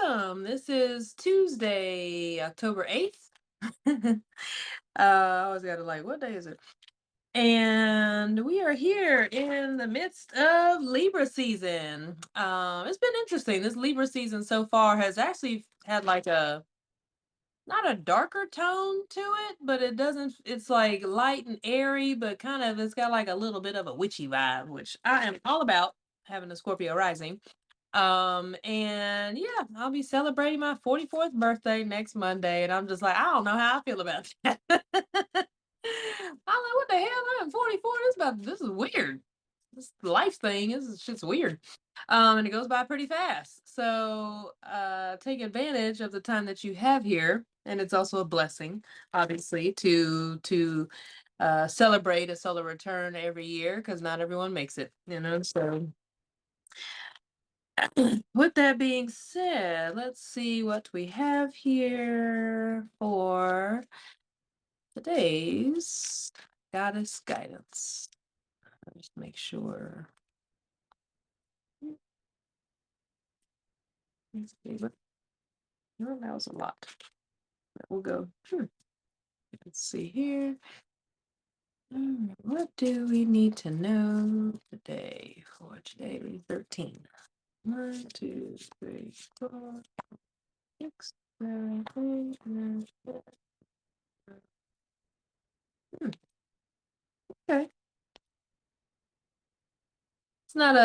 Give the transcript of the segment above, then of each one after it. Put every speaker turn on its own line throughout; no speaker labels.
welcome. This is Tuesday, October 8th. I always gotta like, what day is it? And we are here in the midst of Libra season. It's been interesting. This Libra season so far has actually had like a not a darker tone to it, but it's like light and airy, but kind of it's got like a little bit of a witchy vibe, which I am all about having a Scorpio rising. And yeah, I'll be celebrating my 44th birthday next Monday, and I'm just like, I don't know how I feel about that. I'm like, what the hell? I'm 44. This is weird. This life thing is shit's weird. And it goes by pretty fast. So take advantage of the time that you have here. And it's also a blessing, obviously, to celebrate a solar return every year because not everyone makes it, so with that being said, let's see what we have here for today's goddess guidance. Just make sure. Let's see what. No, that was a lot. We'll go. Let's see here. What do we need to know today for today, 13? 1, 2, 3, 4, 6, 7, 8, 9, 10. Okay. It's not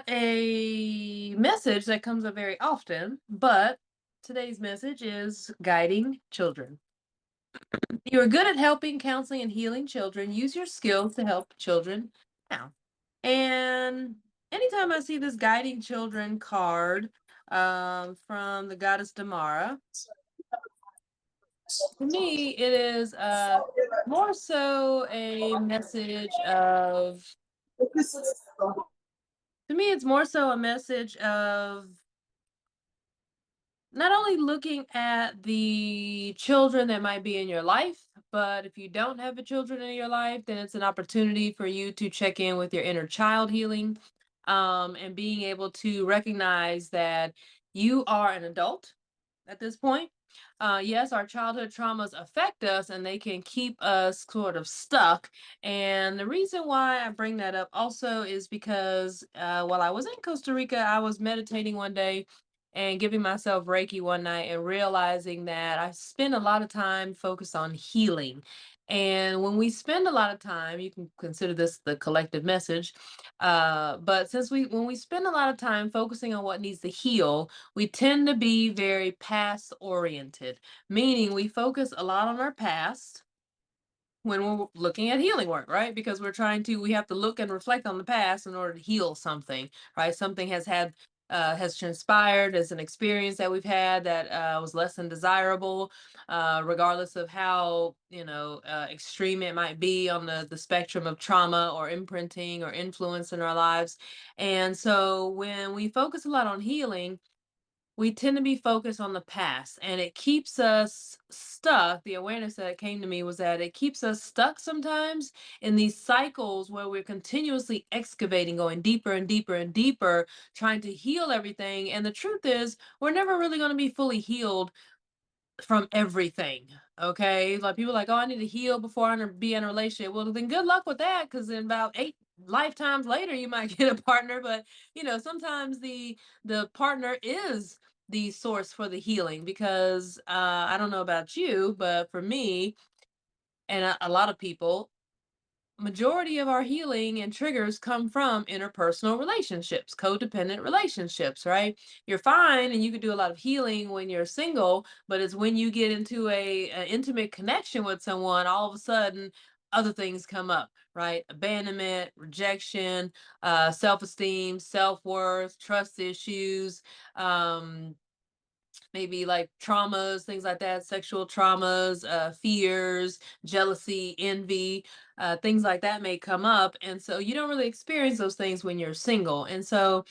a message that comes up very often, but today's message is guiding children. You are good at helping, counseling, and healing children. Use your skills to help children now. And anytime I see this guiding children card from the Goddess Damara, to me, it is more so a message of, to me, it's more so a message of not only looking at the children that might be in your life, but if you don't have the children in your life, then it's an opportunity for you to check in with your inner child healing, and being able to recognize that you are an adult at this point. Yes, our childhood traumas affect us and they can keep us sort of stuck. And the reason why I bring that up also is because while I was in Costa Rica, I was meditating one day and giving myself Reiki one night and realizing that I spend a lot of time focused on healing. And when we spend a lot of time, you can consider this the collective message. But when we spend a lot of time focusing on what needs to heal, we tend to be very past oriented, meaning we focus a lot on our past when we're looking at healing work, right? Because we have to look and reflect on the past in order to heal something, right? Something has transpired as an experience that we've had that was less than desirable, regardless of how, extreme it might be on the spectrum of trauma or imprinting or influence in our lives. And so when we focus a lot on healing, we tend to be focused on the past and it keeps us stuck. The awareness that came to me was that it keeps us stuck sometimes in these cycles where we're continuously excavating, going deeper and deeper and deeper, trying to heal everything. And the truth is, we're never really going to be fully healed from everything. Okay. Like people are like, oh, I need to heal before I be in a relationship. Well, then good luck with that. Cause in about 8 lifetimes later, you might get a partner. But sometimes the partner is the source for the healing because I don't know about you, but for me and a lot of people, majority of our healing and triggers come from interpersonal relationships, codependent relationships, right? You're fine and you can do a lot of healing when you're single, but it's when you get into an intimate connection with someone, all of a sudden other things come up, right? Abandonment, rejection, self-esteem, self-worth, trust issues, maybe like traumas, things like that, sexual traumas, fears, jealousy, envy, things like that may come up. And so you don't really experience those things when you're single. And so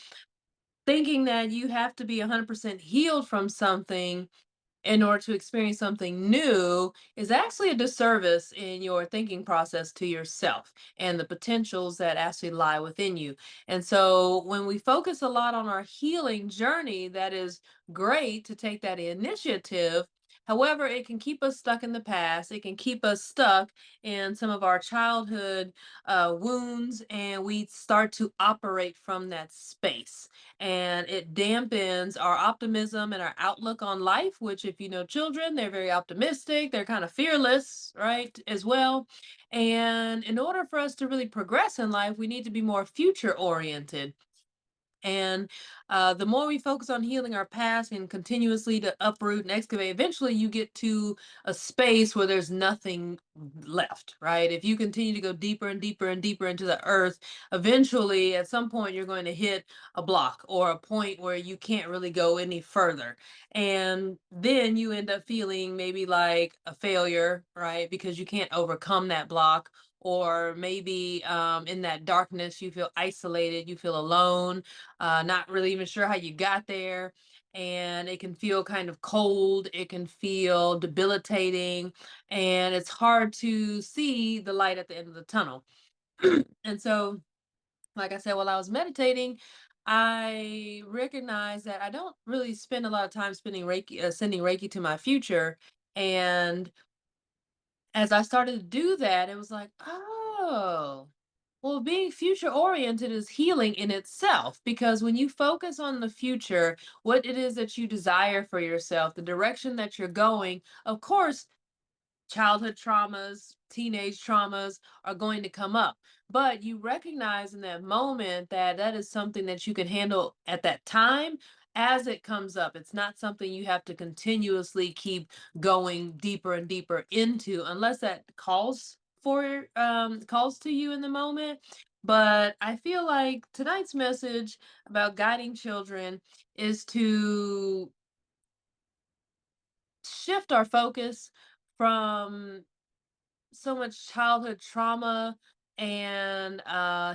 thinking that you have to be 100% healed from something in order to experience something new is actually a disservice in your thinking process to yourself and the potentials that actually lie within you. And so when we focus a lot on our healing journey, that is great to take that initiative. However, it can keep us stuck in the past. It can keep us stuck in some of our childhood wounds, and we start to operate from that space. And it dampens our optimism and our outlook on life, which, if you know children, they're very optimistic, they're kind of fearless, right, as well. And in order for us to really progress in life, we need to be more future oriented. And the more we focus on healing our past and continuously to uproot and excavate, eventually you get to a space where there's nothing left, right? If you continue to go deeper and deeper and deeper into the earth, eventually at some point you're going to hit a block or a point where you can't really go any further. And then you end up feeling maybe like a failure, right? Because you can't overcome that block. Or maybe in that darkness, you feel isolated, you feel alone, not really even sure how you got there. And it can feel kind of cold, it can feel debilitating, and it's hard to see the light at the end of the tunnel. And so, like I said, while I was meditating, I recognized that I don't really spend a lot of time spending Reiki, sending Reiki to my future. And as I started to do that, it was like, oh, well, being future oriented is healing in itself, because when you focus on the future, what it is that you desire for yourself, the direction that you're going, of course, childhood traumas, teenage traumas are going to come up. But you recognize in that moment that that is something that you can handle at that time as it comes up. It's not something you have to continuously keep going deeper and deeper into unless that calls to you in the moment. But I feel like tonight's message about guiding children is to shift our focus from so much childhood trauma and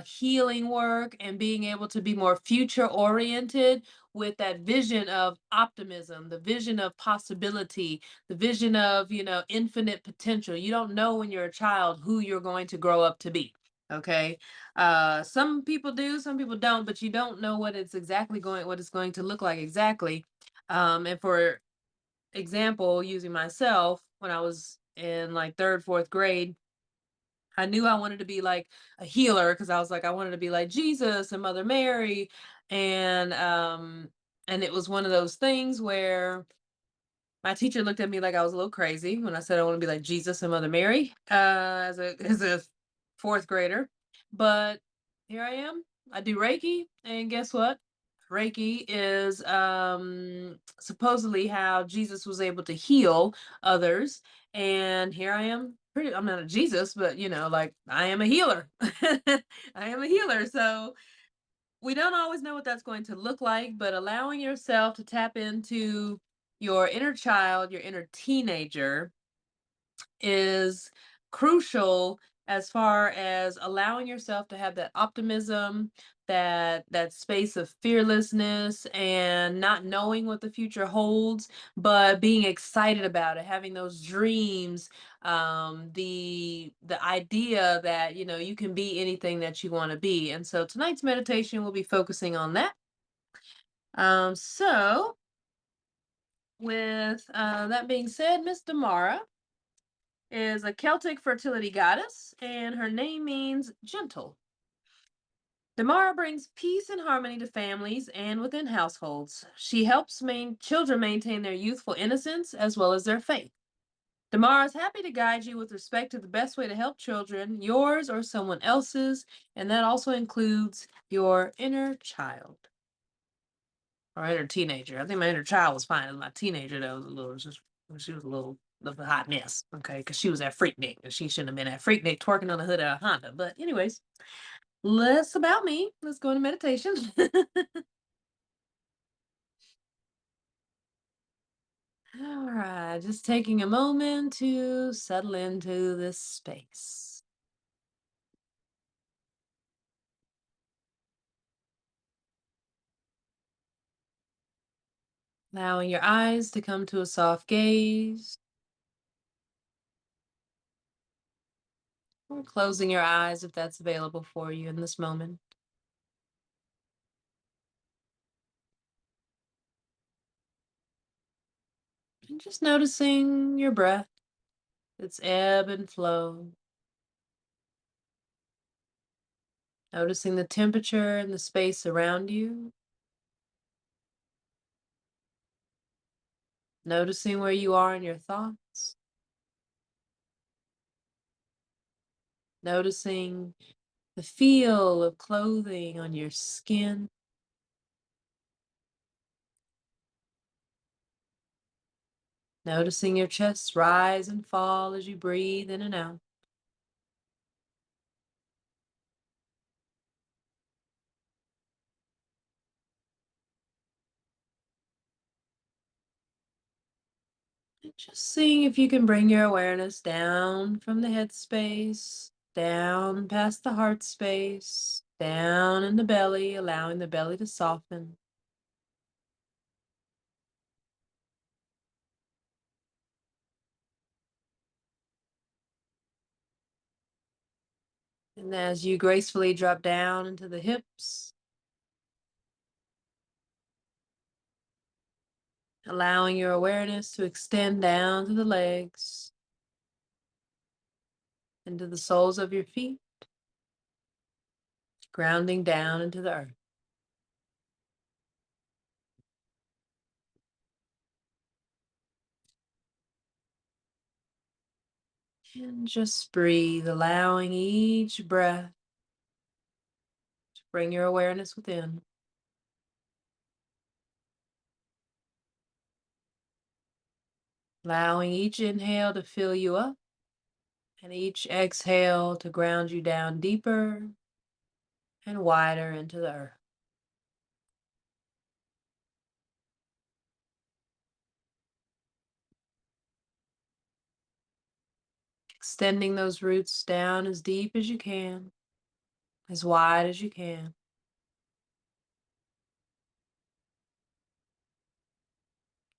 healing work, and being able to be more future oriented with that vision of optimism, the vision of possibility, the vision of, infinite potential. You don't know when you're a child who you're going to grow up to be. Okay. Some people do, some people don't, but you don't know what it's going to look like exactly. And for example, using myself, when I was in like third, fourth grade, I knew I wanted to be like a healer, because I was like, I wanted to be like Jesus and Mother Mary. And it was one of those things where my teacher looked at me like I was a little crazy when I said I want to be like Jesus and Mother Mary, as a fourth grader. But here I am. I do Reiki, and guess what? Reiki is supposedly how Jesus was able to heal others. And here I am. I'm not a Jesus, but like, I am a healer. I am a healer. So we don't always know what that's going to look like, but allowing yourself to tap into your inner child, your inner teenager, is crucial as far as allowing yourself to have that optimism, that space of fearlessness and not knowing what the future holds, but being excited about it, having those dreams, the idea that you can be anything that you want to be. And so tonight's meditation will be focusing on that. So with that being said, Miss Damara is a Celtic fertility goddess, and her name means gentle. Damara brings peace and harmony to families and within households. She helps children maintain their youthful innocence as well as their faith. Damara is happy to guide you with respect to the best way to help children, yours or someone else's, and that also includes your inner child or inner teenager. I think my inner child was fine. My teenager, though, she was a little of a hot mess, okay, because she was at Freaknik, and she shouldn't have been at Freaknik twerking on the hood of a Honda. But anyways, less about me. Let's go into meditation. All right, just taking a moment to settle into this space. Allowing your eyes to come to a soft gaze, or closing your eyes if that's available for you in this moment. And just noticing your breath, its ebb and flow. Noticing the temperature and the space around you. Noticing where you are in your thoughts. Noticing the feel of clothing on your skin. Noticing your chest rise and fall as you breathe in and out. And just seeing if you can bring your awareness down from the head space, down past the heart space, down in the belly, allowing the belly to soften. And as you gracefully drop down into the hips, allowing your awareness to extend down to the legs, into the soles of your feet, grounding down into the earth. And just breathe, allowing each breath to bring your awareness within. Allowing each inhale to fill you up and each exhale to ground you down deeper and wider into the earth. Extending those roots down as deep as you can, as wide as you can.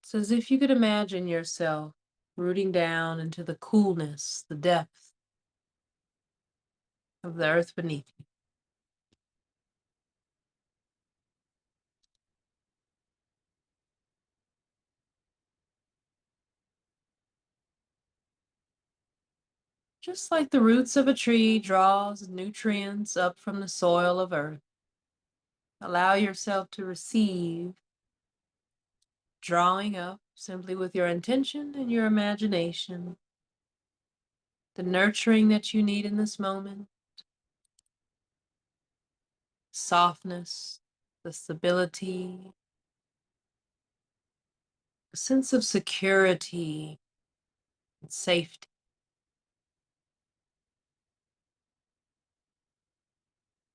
It's as if you could imagine yourself rooting down into the coolness, the depth of the earth beneath you. Just like the roots of a tree draws nutrients up from the soil of earth, allow yourself to receive, drawing up simply with your intention and your imagination, the nurturing that you need in this moment, softness, the stability, a sense of security and safety.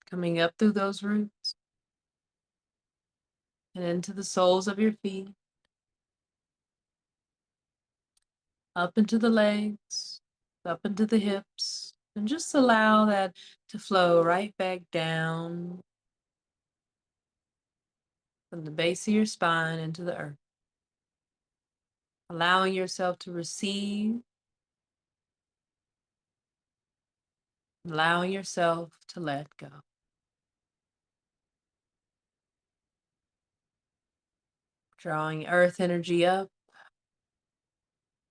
Coming up through those roots and into the soles of your feet, up into the legs, up into the hips, and just allow that to flow right back down from the base of your spine into the earth. Allowing yourself to receive, allowing yourself to let go. Drawing earth energy up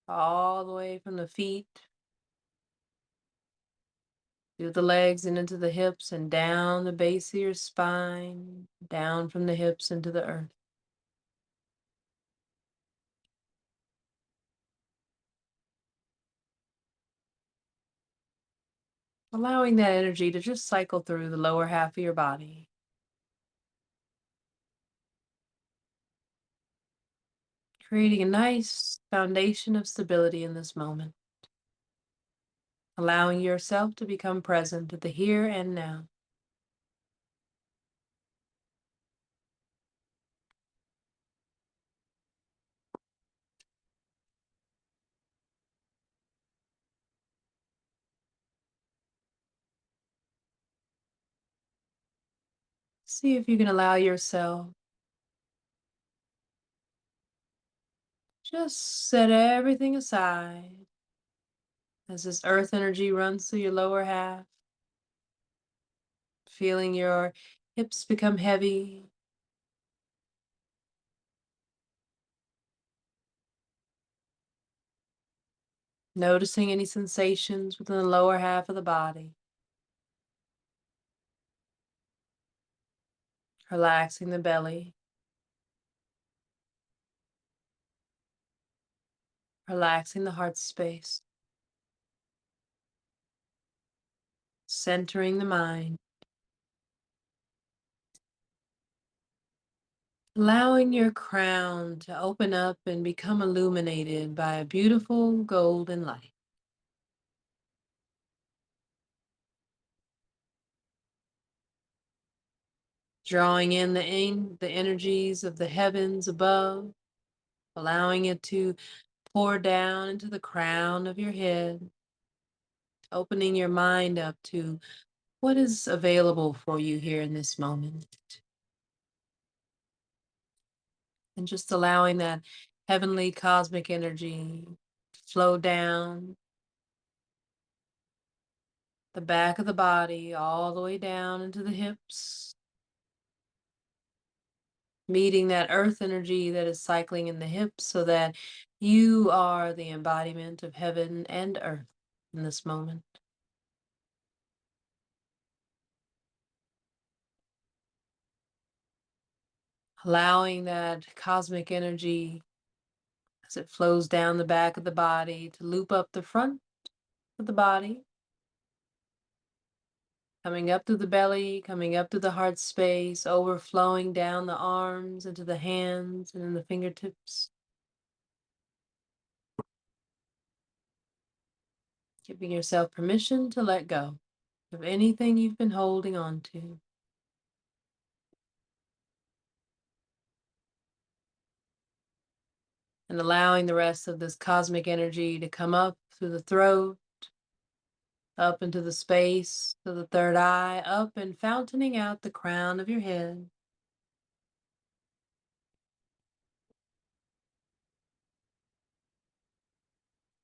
all the way from the feet through the legs and into the hips and down the base of your spine, down from the hips into the earth. Allowing that energy to just cycle through the lower half of your body. Creating a nice foundation of stability in this moment. Allowing yourself to become present at the here and now. See if you can allow yourself Just set everything aside as this earth energy runs through your lower half, feeling your hips become heavy, noticing any sensations within the lower half of the body, relaxing the belly, relaxing the heart space, centering the mind, allowing your crown to open up and become illuminated by a beautiful golden light. Drawing in the energies of the heavens above, allowing it to pour down into the crown of your head, opening your mind up to what is available for you here in this moment. And just allowing that heavenly cosmic energy to flow down the back of the body, all the way down into the hips, meeting that earth energy that is cycling in the hips so that you are the embodiment of heaven and earth in this moment. Allowing that cosmic energy as it flows down the back of the body to loop up the front of the body, coming up through the belly, coming up through the heart space, overflowing down the arms into the hands and in the fingertips, giving yourself permission to let go of anything you've been holding on to. And allowing the rest of this cosmic energy to come up through the throat, up into the space to the third eye, up and fountaining out the crown of your head.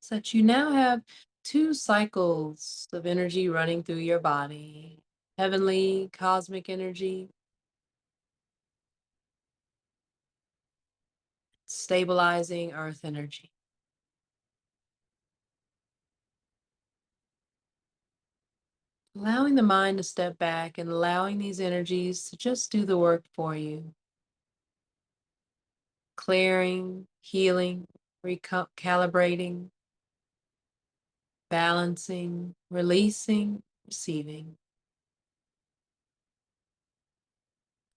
So that you now have two cycles of energy running through your body. Heavenly cosmic energy, stabilizing earth energy. Allowing the mind to step back and allowing these energies to just do the work for you. Clearing, healing, recalibrating, balancing, releasing, receiving.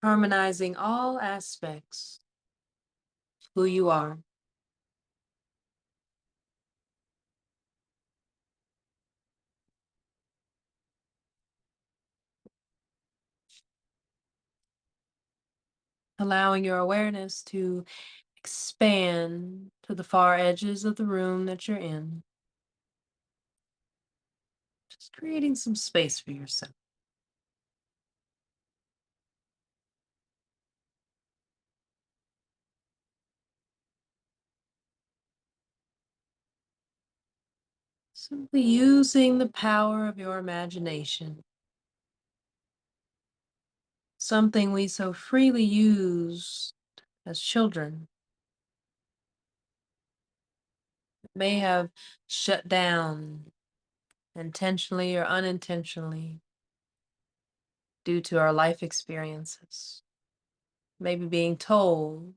Harmonizing all aspects of who you are. Allowing your awareness to expand to the far edges of the room that you're in. Just creating some space for yourself. Simply using the power of your imagination. Something we so freely use as children. May have shut down intentionally or unintentionally due to our life experiences. Maybe being told,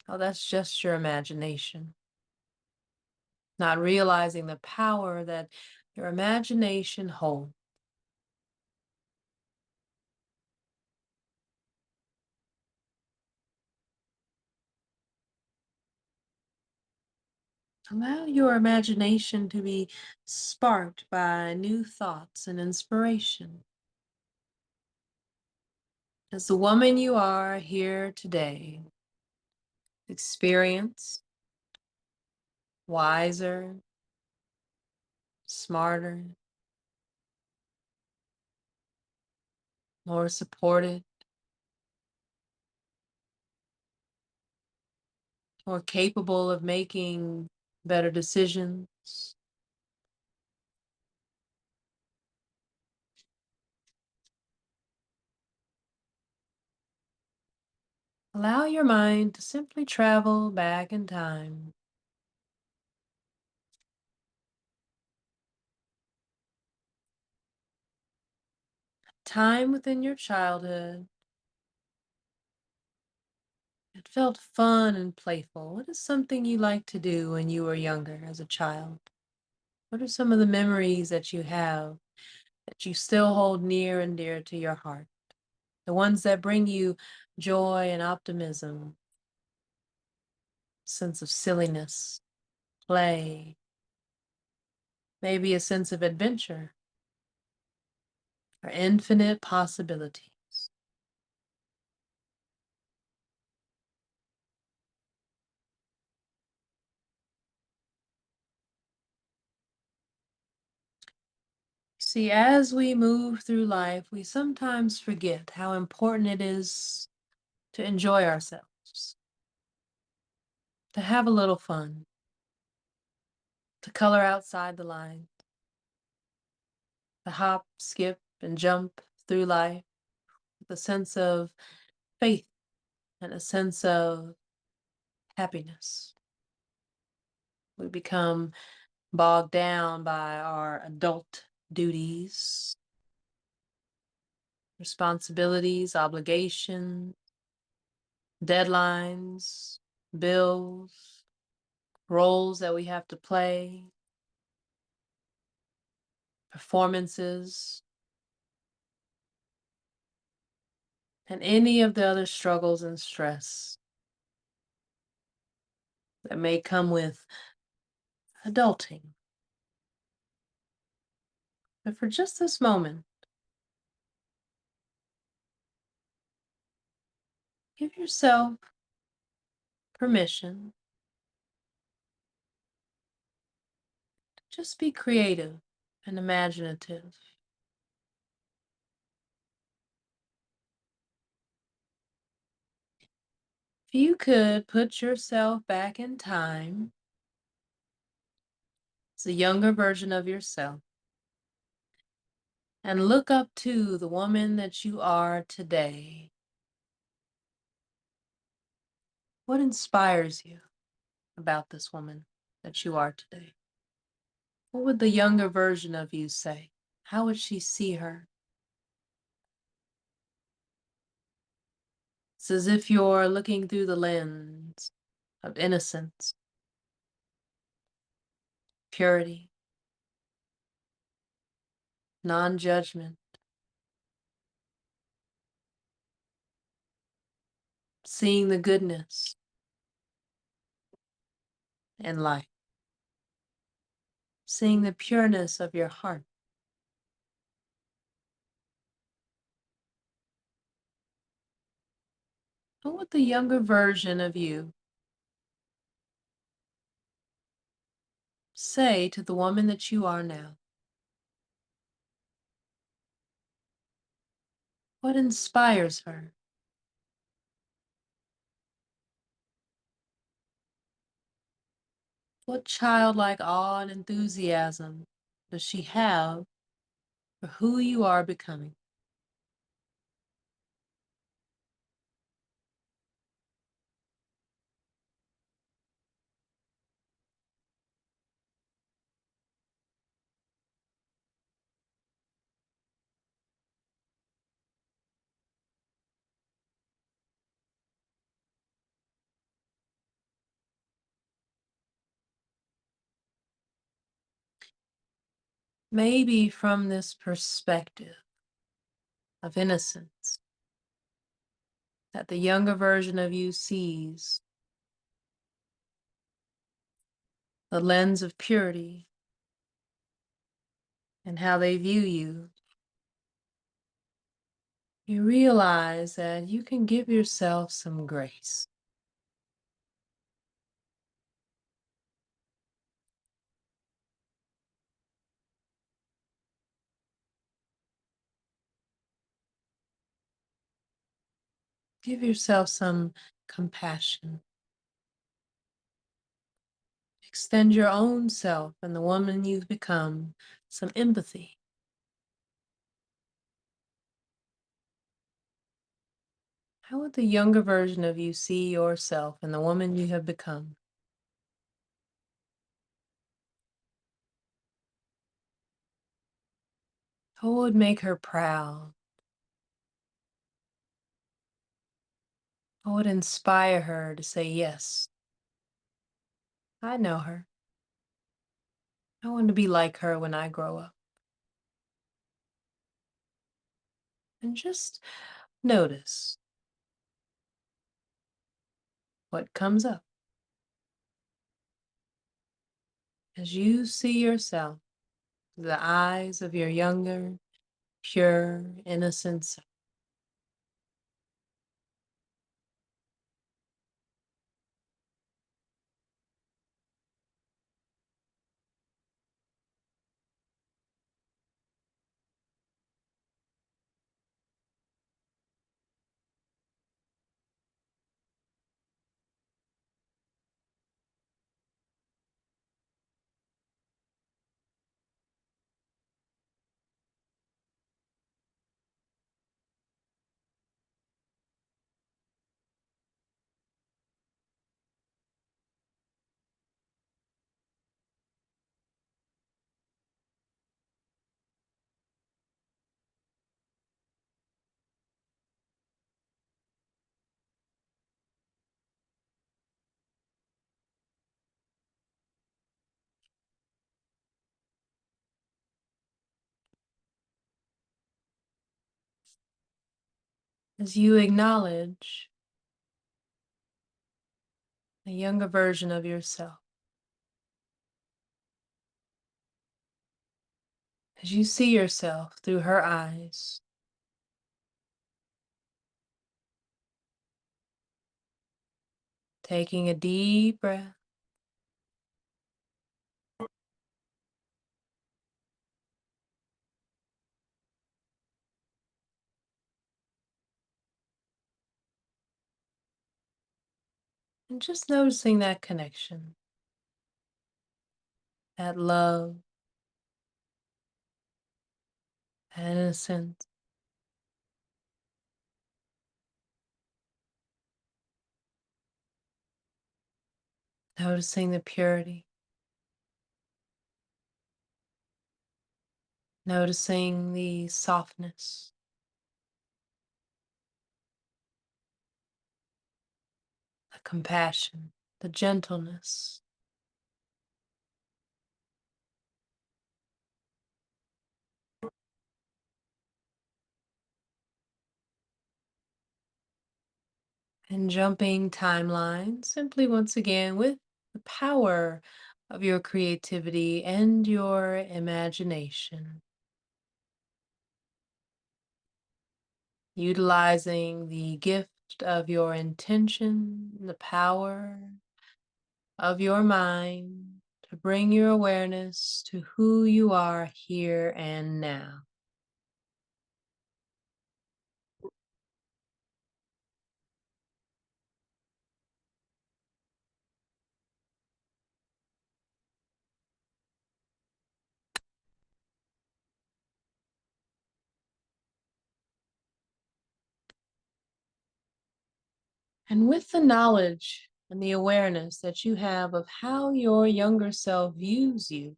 oh, that's just your imagination. Not realizing the power that your imagination holds. Allow your imagination to be sparked by new thoughts and inspiration. As the woman you are here today, experienced, wiser, smarter, more supported, more capable of making better decisions. Allow your mind to simply travel back in time. Time within your childhood. It felt fun and playful. What is something you liked to do when you were younger as a child? What are some of the memories that you have that you still hold near and dear to your heart? The ones that bring you joy and optimism, sense of silliness, play, maybe a sense of adventure or infinite possibilities. See, as we move through life, we sometimes forget how important it is to enjoy ourselves, to have a little fun, to color outside the line, to hop, skip, and jump through life with a sense of faith and a sense of happiness. We become bogged down by our adult duties, responsibilities, obligations, deadlines, bills, roles that we have to play, performances, and any of the other struggles and stress that may come with adulting. But for just this moment, give yourself permission to just be creative and imaginative. If you could put yourself back in time as a younger version of yourself and look up to the woman that you are today, what inspires you about this woman that you are today? What would the younger version of you say? How would she see her? It's as if you're looking through the lens of innocence, purity, non-judgment, seeing the goodness in life, seeing the pureness of your heart. What would the younger version of you say to the woman that you are now? What inspires her? What childlike awe and enthusiasm does she have for who you are becoming? Maybe from this perspective of innocence that the younger version of you sees, the lens of purity and how they view you, you realize that you can give yourself some grace. Give yourself some compassion. Extend your own self and the woman you've become some empathy. How would the younger version of you see yourself and the woman you have become? What would make her proud? What would inspire her to say, yes, I know her. I want to be like her when I grow up. And just notice what comes up as you see yourself through the eyes of your younger, pure, innocent self. As you acknowledge a younger version of yourself, as you see yourself through her eyes, taking a deep breath, and just noticing that connection, that love, that innocence, noticing the purity, noticing the softness, the compassion, the gentleness, and jumping timelines simply once again with the power of your creativity and your imagination, utilizing the gift of your intention, the power of your mind to bring your awareness to who you are here and now. And with the knowledge and the awareness that you have of how your younger self views you,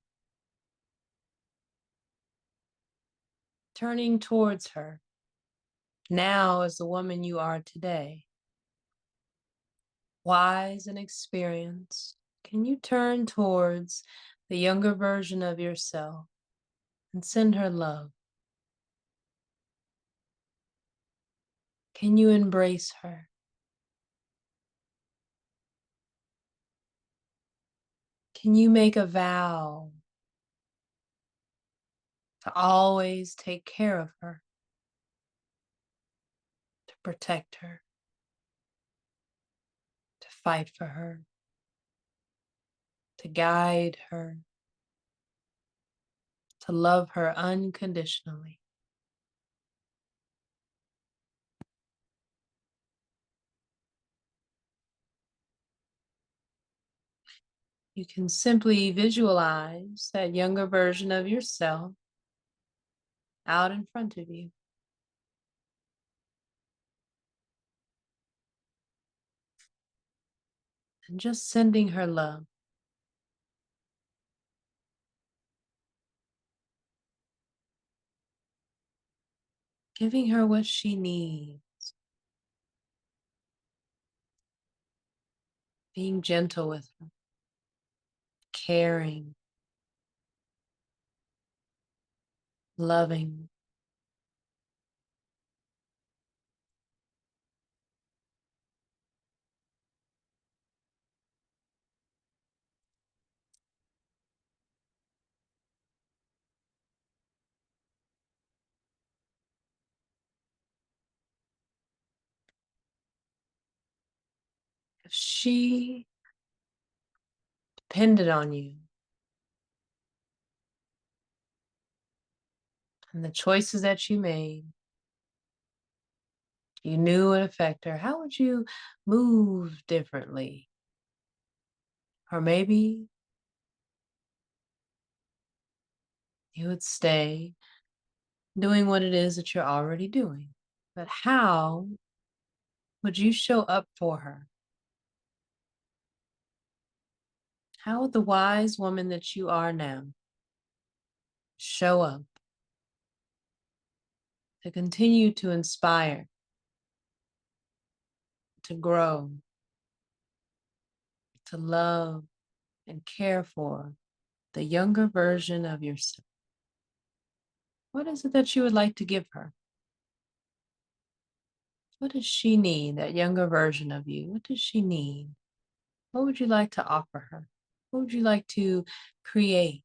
turning towards her now as the woman you are today, wise and experienced, can you turn towards the younger version of yourself and send her love? Can you embrace her? Can you make a vow to always take care of her, to protect her, to fight for her, to guide her, to love her unconditionally? You can simply visualize that younger version of yourself out in front of you and just sending her love, giving her what she needs, being gentle with her, caring, loving. If she depended on you and the choices that you made, you knew it affect her, how would you move differently? Or maybe you would stay doing what it is that you're already doing. But how would you show up for her? How would the wise woman that you are now show up to continue to inspire, to grow, to love and care for the younger version of yourself? What is it that you would like to give her? What does she need, that younger version of you? What does she need? What would you like to offer her? What would you like to create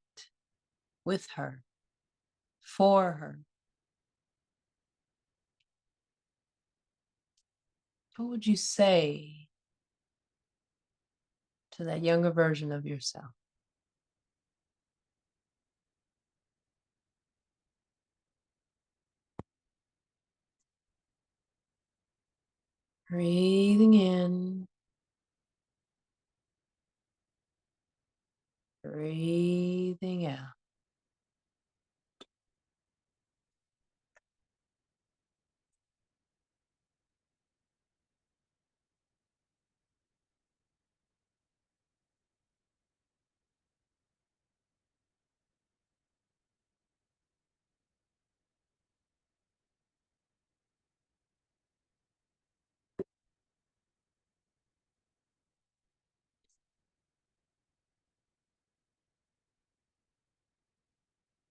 with her, for her? What would you say to that younger version of yourself? Breathing in, breathing out.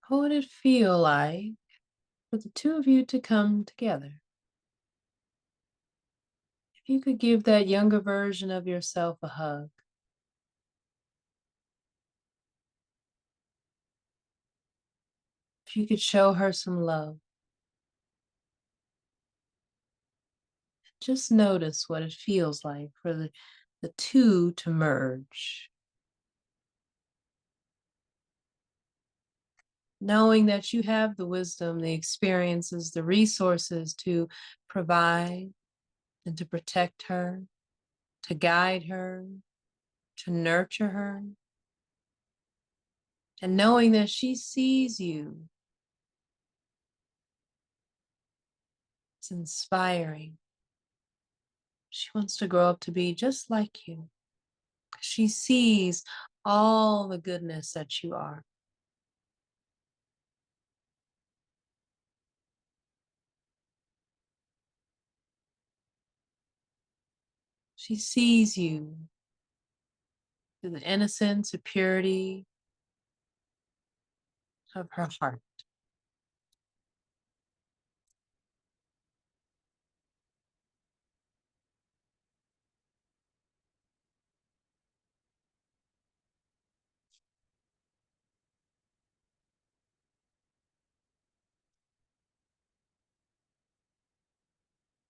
What would it feel like for the two of you to come together? If you could give that younger version of yourself a hug, if you could show her some love, just notice what it feels like for the two to merge. Knowing that you have the wisdom, the experiences, the resources to provide and to protect her, to guide her, to nurture her, and knowing that she sees you, it's inspiring. She wants to grow up to be just like you. She sees all the goodness that you are. She sees you through the innocence, the purity of her heart.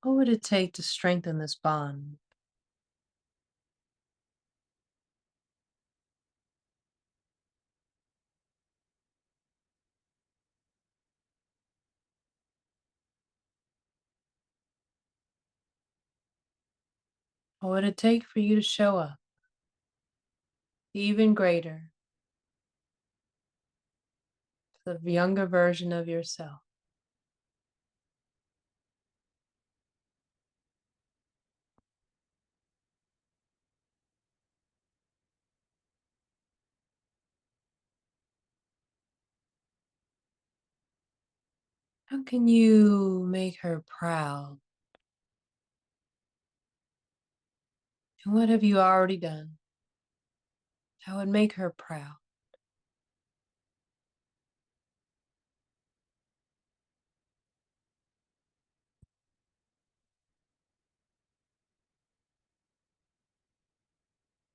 What would it take to strengthen this bond? What would it take for you to show up, even greater, the younger version of yourself. How can you make her proud? And what have you already done that would make her proud?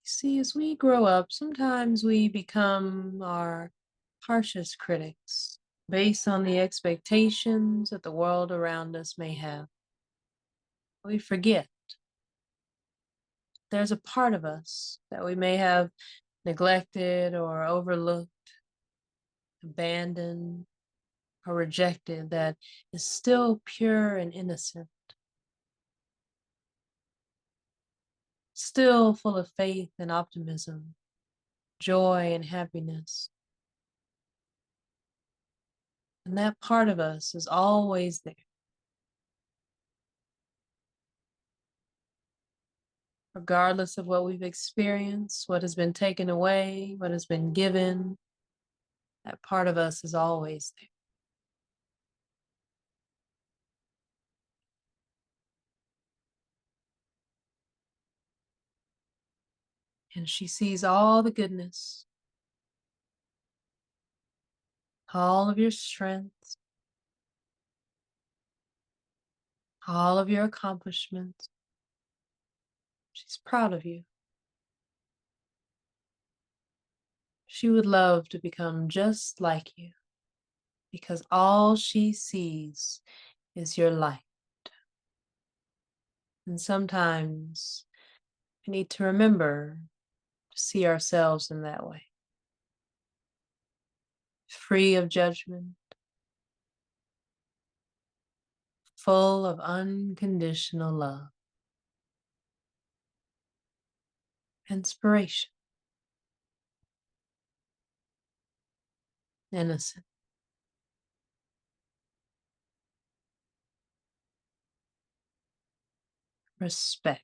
See, as we grow up, sometimes we become our harshest critics based on the expectations that the world around us may have. We forget there's a part of us that we may have neglected or overlooked, abandoned, or rejected that is still pure and innocent, still full of faith and optimism, joy and happiness. And that part of us is always there, regardless of what we've experienced, what has been taken away, what has been given. That part of us is always there. And she sees all the goodness, all of your strengths, all of your accomplishments. She's proud of you. She would love to become just like you because all she sees is your light. And sometimes we need to remember to see ourselves in that way, free of judgment, full of unconditional love, inspiration, innocence, respect.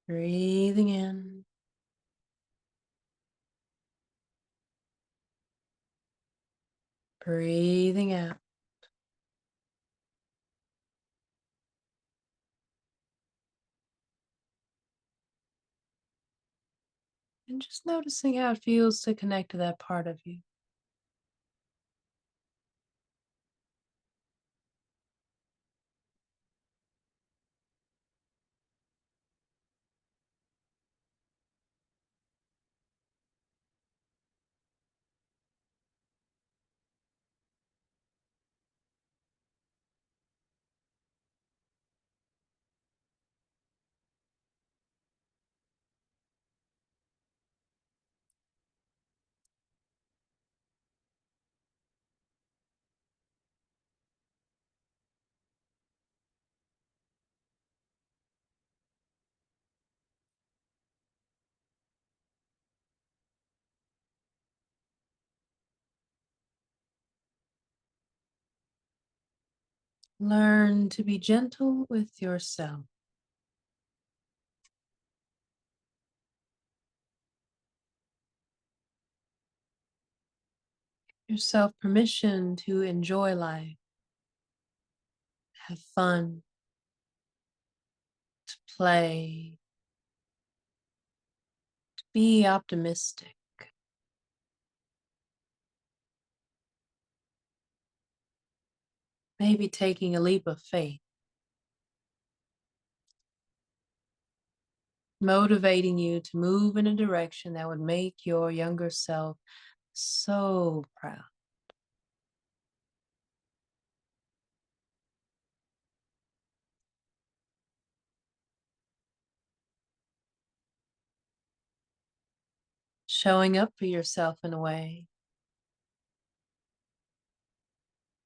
Breathing in, breathing out. And just noticing how it feels to connect to that part of you. Learn to be gentle with yourself. Give yourself permission to enjoy life, have fun, to play, to be optimistic. Maybe taking a leap of faith, motivating you to move in a direction that would make your younger self so proud. showing up for yourself in a way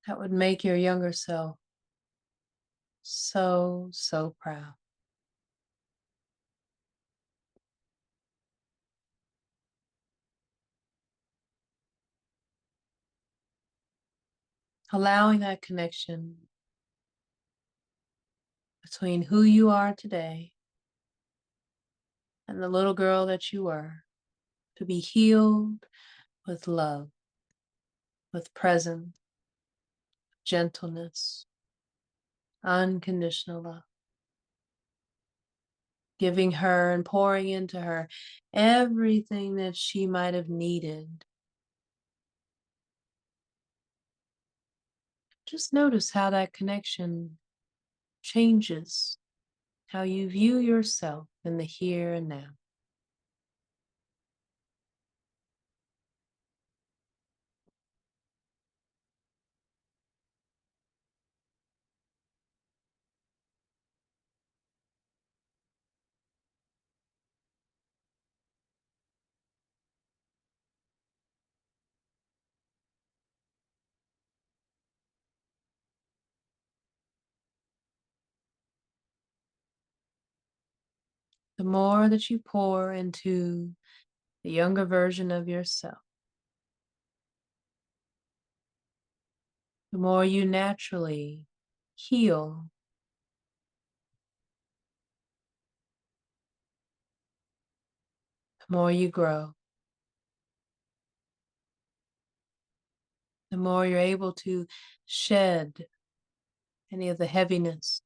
that would make your younger self so, so proud. Allowing that connection between who you are today and the little girl that you were to be healed with love, with presence, gentleness, unconditional love, giving her and pouring into her everything that she might have needed. Just notice how that connection changes how you view yourself in the here and now. The more that you pour into the younger version of yourself, the more you naturally heal, the more you grow, the more you're able to shed any of the heaviness,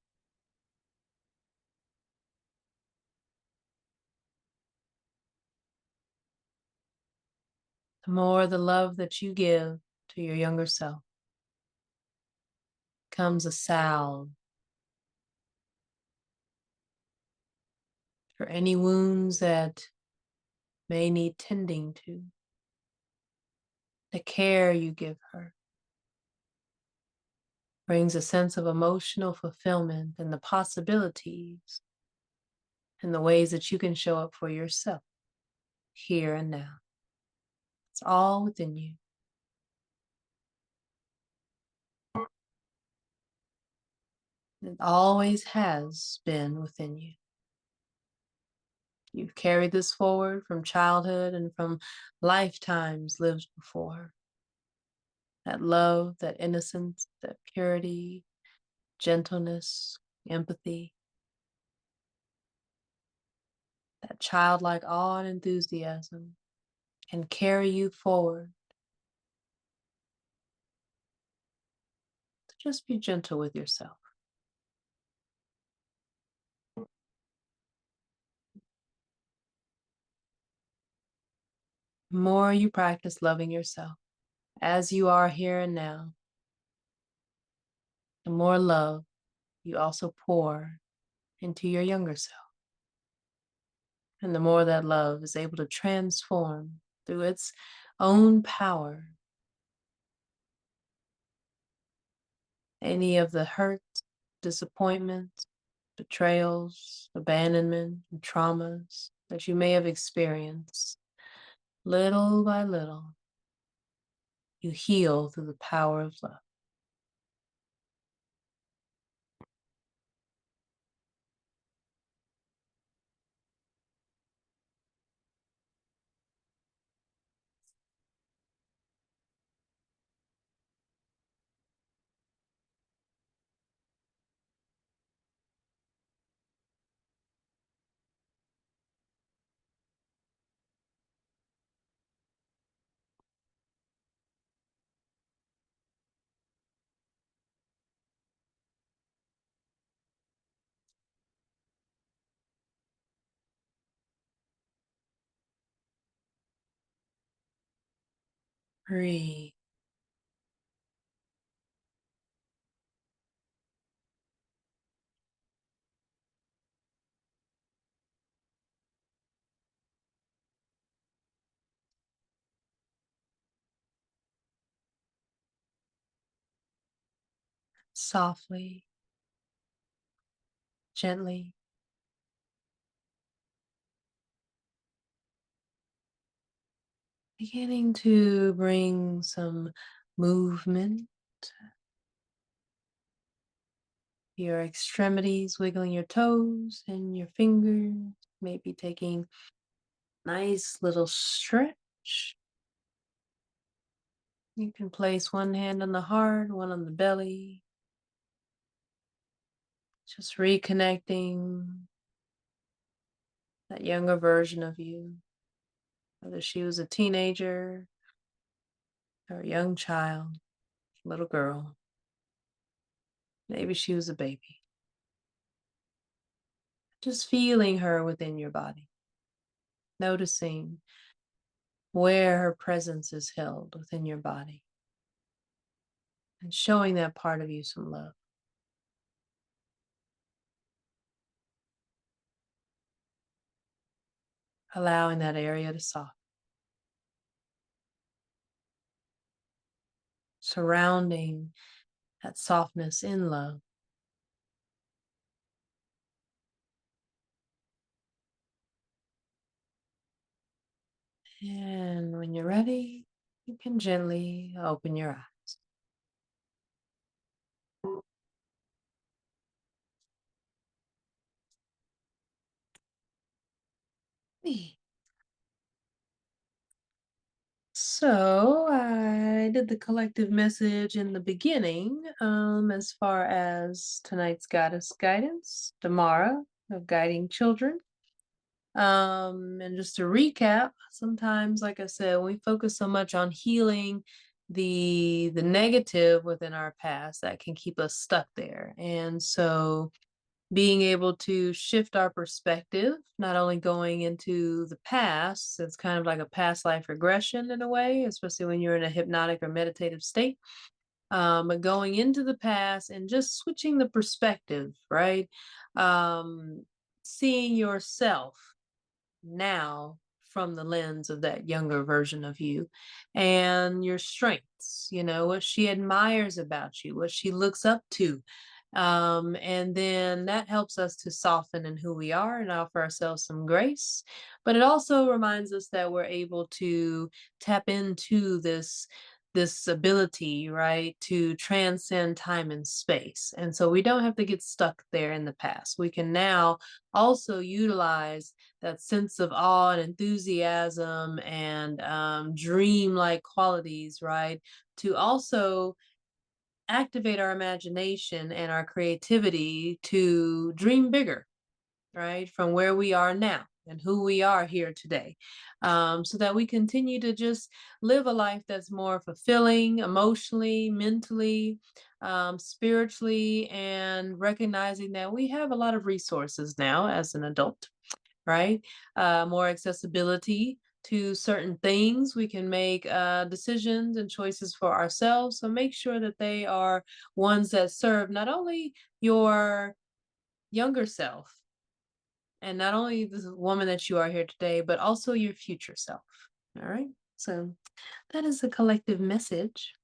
the more the love that you give to your younger self becomes a salve for any wounds that may need tending to. The care you give her brings a sense of emotional fulfillment and the possibilities and the ways that you can show up for yourself here and now. It's all within you. It always has been within you. You've carried this forward from childhood and from lifetimes lived before. That love, that innocence, that purity, gentleness, empathy, that childlike awe and enthusiasm can carry you forward. Just be gentle with yourself. The more you practice loving yourself as you are here and now, the more love you also pour into your younger self. And the more that love is able to transform through its own power any of the hurts, disappointments, betrayals, abandonment, and traumas that you may have experienced, little by little, you heal through the power of love. Breathe. Softly, gently, Beginning to bring some movement, your extremities, wiggling your toes and your fingers, maybe taking nice little stretch. You can place one hand on the heart, one on the belly, just reconnecting that younger version of you, whether she was a teenager or a young child, little girl, maybe she was a baby. Just feeling her within your body, noticing where her presence is held within your body, and showing that part of you some love. Allowing that area to soften, surrounding that softness in love. And when you're ready, you can gently open your eyes. So I did the collective message in the beginning, as far as tonight's goddess guidance, Damara of guiding children. And just to recap, sometimes, like I said, we focus so much on healing the negative within our past that can keep us stuck there. And so being able to shift our perspective, not only going into the past, it's kind of like a past life regression in a way, especially when you're in a hypnotic or meditative state. But going into the past and just switching the perspective, right? Seeing yourself now from the lens of that younger version of you and your strengths, what she admires about you, what she looks up to. And then that helps us to soften in who we are and offer ourselves some grace. But it also reminds us that we're able to tap into this ability, right, to transcend time and space. And so we don't have to get stuck there in the past. We can now also utilize that sense of awe and enthusiasm and dream-like qualities, right, to also activate our imagination and our creativity to dream bigger, right, from where we are now and who we are here today, so that we continue to just live a life that's more fulfilling emotionally, mentally, spiritually, and recognizing that we have a lot of resources now as an adult, right? More accessibility to certain things. We can make decisions and choices for ourselves. So make sure that they are ones that serve not only your younger self and not only the woman that you are here today, but also your future self. All right. So that is a collective message.